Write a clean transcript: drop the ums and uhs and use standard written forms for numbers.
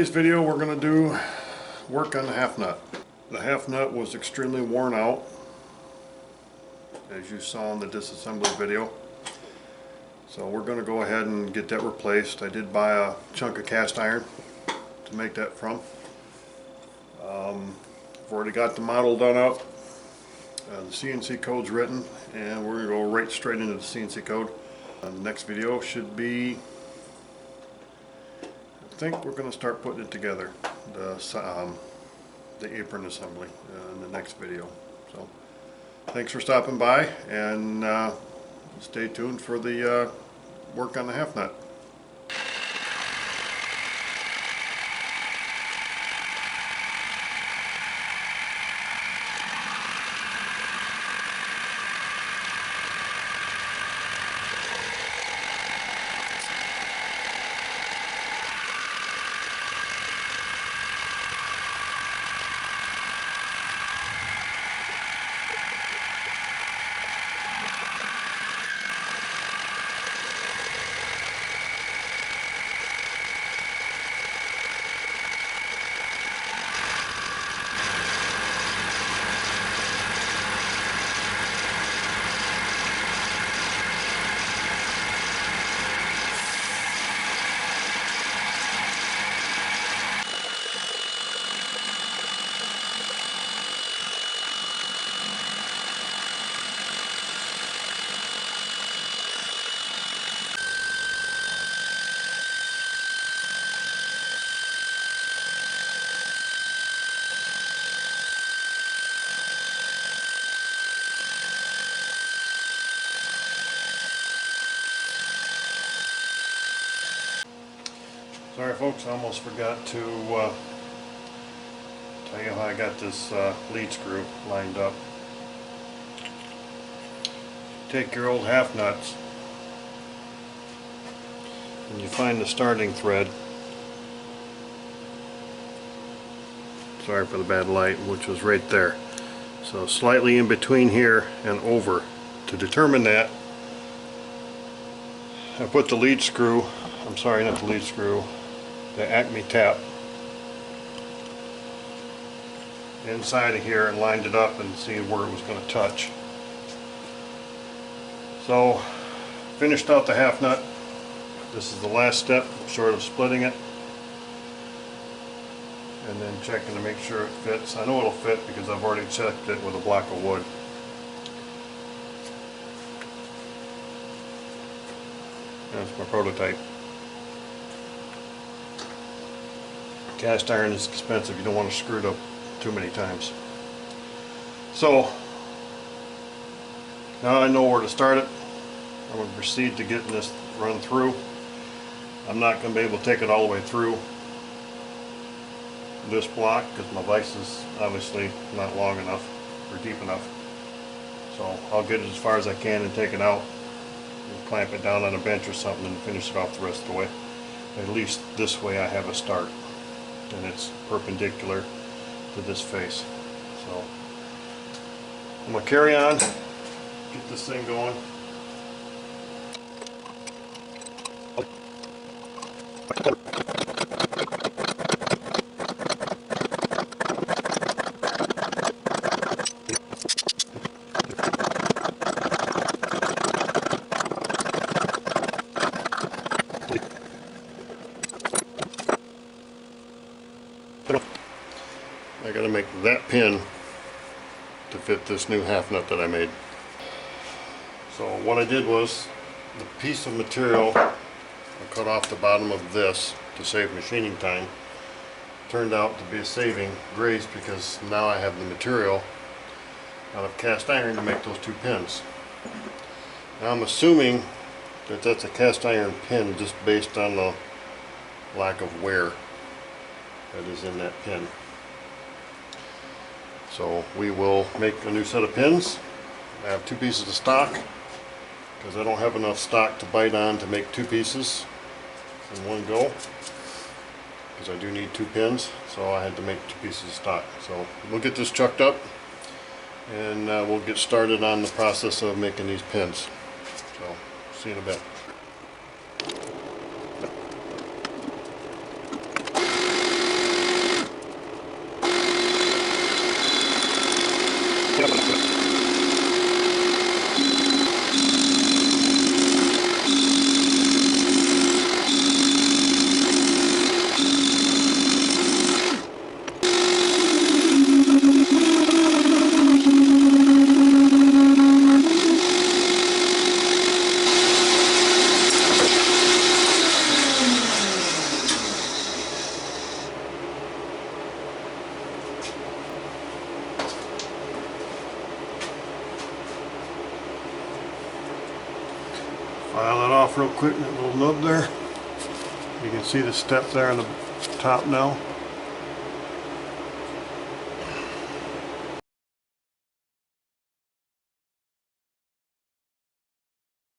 today's video we're going to do work on the half nut. The half nut was extremely worn out, as you saw in the disassembly video. So we're going to go ahead and get that replaced. I did buy a chunk of cast iron to make that from. I've already got the model done up. The CNC code's written, and we're going to go right straight into the CNC code. The next video should be, I think we're going to start putting it together, the apron assembly in the next video. So thanks for stopping by, and stay tuned for the work on the half nut. Sorry folks, I almost forgot to tell you how I got this lead screw lined up. Take your old half nuts and you find the starting thread. Sorry for the bad light, which was right there. So slightly in between here and over. To determine that, I put the lead screw, I'm sorry, not the lead screw, the Acme tap inside of here and lined it up and see where it was going to touch. So finished out the half nut. This is the last step, short of splitting it and then checking to make sure it fits. I know it'll fit because I've already checked it with a block of wood. That's my prototype. Cast iron is expensive. You don't want to screw it up too many times. So now I know where to start it. I'm going to proceed to getting this run through. I'm not going to be able to take it all the way through this block because my vise is obviously not long enough or deep enough. So I'll get it as far as I can and take it out and clamp it down on a bench or something and finish it off the rest of the way. At least this way I have a start. And it's perpendicular to this face. So I'm going to carry on, get this thing going. I got to make that pin to fit this new half nut that I made. So what I did was, the piece of material I cut off the bottom of this to save machining time turned out to be a saving grace because now I have the material out of cast iron to make those two pins. Now I'm assuming that that's a cast iron pin just based on the lack of wear that is in that pin. So we will make a new set of pins. I have two pieces of stock because I don't have enough stock to bite on to make two pieces in one go, because I do need two pins, so I had to make two pieces of stock. So we'll get this chucked up and we'll get started on the process of making these pins. So see you in a bit. 。file that off real quick, that little nub there. You can see the step there on the top now.